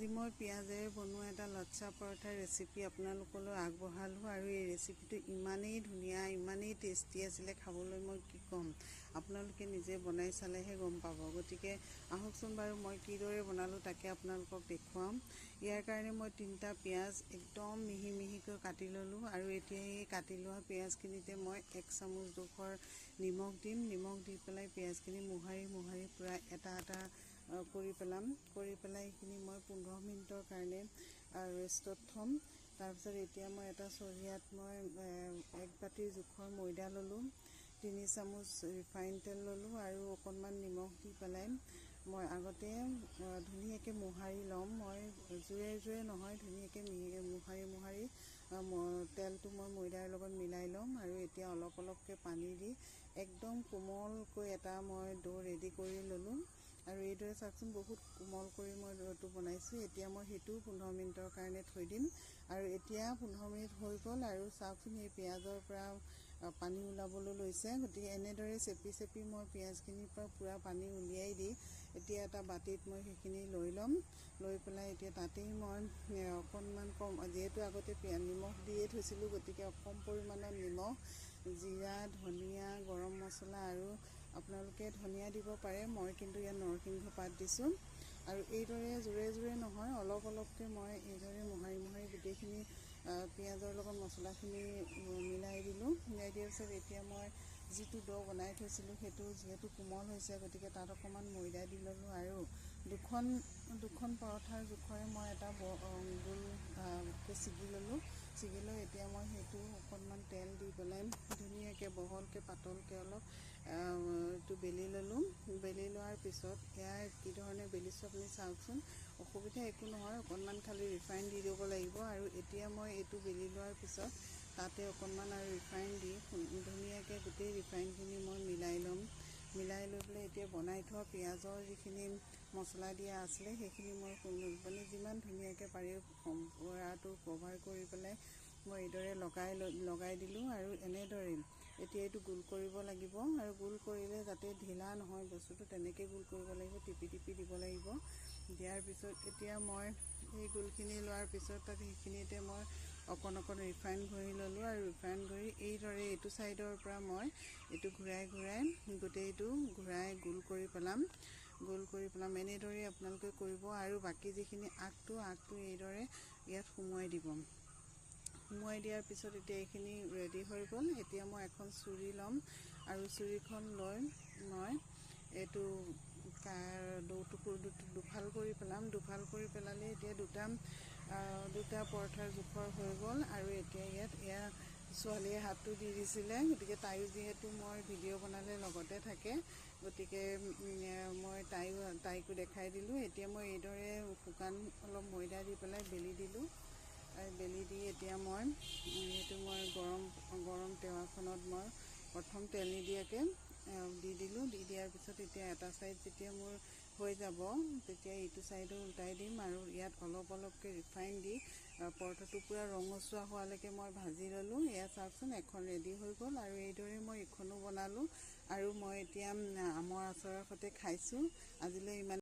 আজি মই পিঁয়াজেৰে বনোৱা এটা লচ্ছা পৰঠাৰ ৰেচিপি আপোনালোকলৈ আগবঢ়ালোঁ আৰু এই ৰেচিপিটো ইমানেই ধুনীয়া, ইমানেই টেষ্টি আছিলে, খাবলৈ মই কি ক'ম, আপোনালোকে নিজে বনাই চালেহে গম পাব। গতিকে আহকচোন বাৰু মই কিদৰে বনালোঁ তাকে আপোনালোকক দেখুৱাম। ইয়াৰ কাৰণে মই 3টা পিঁয়াজ একদম মিহি মিহিকৈ কাটি ল'লোঁ আৰু এতিয়া এই কাটি লোৱা পিঁয়াজখিনিতে মই 1 চামুচ জোখৰ নিমখ দিম। নিমখ দি পেলাই পিঁয়াজখিনি মোহাৰি পূৰা এটা কৰি পেলাই এইখিনি মই 15 মিনিটৰ কাৰণে ৰেষ্টত থ'ম। তাৰপিছত এতিয়া মই এটা চৰিয়াত মই 1 বাতিৰ জোখৰ ময়দা ল'লোঁ, 3 চামুচ ৰিফাইন তেল ল'লোঁ আৰু অকণমান নিমখ দি পেলাই মই আগতে ধুনীয়াকৈ মোহাৰি ল'ম। মই জোৰে নহয়, ধুনীয়াকৈ মোহাৰি তেলটো মই ময়দাৰ লগত মিলাই ল'ম আৰু এতিয়া অলপকৈ পানী দি একদম কোমলকৈ এটা মই ডো ৰেডি কৰি ল'লোঁ। আৰু এইদৰে চাওকচোন বহুত কোমল কৰি মই ডোটো বনাইছোঁ। এতিয়া মই সেইটোও 15 মিনিটৰ কাৰণে থৈ দিম। আৰু এতিয়া 15 মিনিট হৈ গ'ল আৰু চাওকচোন এই পিঁয়াজৰ পৰা পানী ওলাবলৈ লৈছে। গতিকে এনেদৰে চেপি মই পিঁয়াজখিনিৰ পৰা পূৰা পানী উলিয়াই দি এতিয়া এটা বাতিত মই সেইখিনি লৈ ল'ম। লৈ পেলাই এতিয়া তাতেই মই অকণমান কম, যিহেতু আগতে নিমখ দিয়ে থৈছিলোঁ, গতিকে কম পৰিমাণৰ নিমখ, জিৰা, ধনিয়া, গৰম মছলা আৰু আপোনালোকে ধনিয়া দিব পাৰে, মই কিন্তু ইয়াত নৰসিংহ পাত দিছোঁ। আৰু এইদৰে জোৰে নহয়, অলপকৈ মই এইদৰে মোহাৰি গোটেইখিনি পিঁয়াজৰ লগত মছলাখিনি মিলাই দিলোঁ। মিলাই দিয়াৰ পিছত এতিয়া মই যিটো ডো বনাই থৈছিলোঁ সেইটো যিহেতু কোমল হৈছে, গতিকে তাত অকণমান ময়দা দি ল'লোঁ আৰু দুখন পৰঠাৰ জোখৰে মই এটা গোলকৈ ছিগি ল'লোঁ। ছিগি লৈ এতিয়া মই সেইটো অকণমান তেল দি পেলাই ধুনীয়াকৈ বহলকৈ পাতলকৈ অলপ এইটো বেলি ল'লোঁ। বেলি লোৱাৰ পিছত এয়া কি ধৰণে বেলিছোঁ আপুনি চাওকচোন, অসুবিধা একো নহয়, অকণমান খালি ৰিফাইন দি দিব লাগিব। আৰু এতিয়া মই এইটো বেলি লোৱাৰ পিছত তাতে অকণমান আৰু ৰিফাইন দি ধুনীয়াকৈ গোটেই ৰিফাইনখিনি মই মিলাই ল'ম। মিলাই লৈ পেলাই এতিয়া বনাই থোৱা পিঁয়াজৰ যিখিনি মছলা দিয়া আছিলে সেইখিনি মই মানে যিমান ধুনীয়াকৈ পাৰি পৰাটো কভাৰ কৰি পেলাই মই এইদৰে লগাই দিলোঁ। আৰু এনেদৰে এতিয়া এইটো গোল কৰিব লাগিব আৰু গোল কৰিলে যাতে ঢিলা নহয় বস্তুটো, তেনেকৈ গোল কৰিব লাগিব, টিপি দিব লাগিব। দিয়াৰ পিছত এতিয়া মই এই গোলখিনি লোৱাৰ পিছত তাত সেইখিনিতে মই অকণ ৰিফাইন ঘঁহি ল'লোঁ আৰু ৰিফাইন ঘঁহি এইদৰে এইটো ছাইডৰ পৰা মই এইটো ঘূৰাই গোটেইটো গোল কৰি পেলাম। এনেদৰে আপোনালোকে কৰিব আৰু বাকী যিখিনি আগটো এইদৰে ইয়াত সুমুৱাই দিব। সুমুৱাই দিয়াৰ পিছত এতিয়া এইখিনি ৰেডি হৈ গ'ল। এতিয়া মই এখন চুৰি ল'ম আৰু চুৰিখন লৈ মই এইটো ডোটো দুফাল কৰি পেলাম। দুফাল কৰি পেলালে এতিয়া দুটা পৰঠাৰ জোখৰ হৈ গ'ল। আৰু এতিয়া এয়া ছোৱালীয়ে হাতটো দি দিছিলে, গতিকে তাইও যিহেতু মই ভিডিঅ' বনালে লগতে থাকে, গতিকে মই তাইকো দেখাই দিলোঁ। এতিয়া মই এইদৰে শুকান অলপ ময়দা দি পেলাই বেলি দিলোঁ। আৰু বেলি দি এতিয়া মই গৰম টেৱাখনত মই প্ৰথম তেল নিদিয়াকৈ দি দিলোঁ। দি দিয়াৰ পিছত এতিয়া এটা ছাইড যেতিয়া মোৰ হৈ যাব তেতিয়া ইটো ছাইডো উল্টাই দিম আৰু ইয়াত অলপকৈ ৰিফাইন দি পৰঠাটো পূৰা ৰঙচুৱা হোৱালৈকে মই ভাজি ল'লোঁ। এয়া চাওকচোন এখন ৰেডি হৈ গ'ল। আৰু এইদৰে মই ইখনো বনালোঁ আৰু মই এতিয়া আমৰ আচাৰৰ সৈতে খাইছোঁ। আজিলৈ ইমান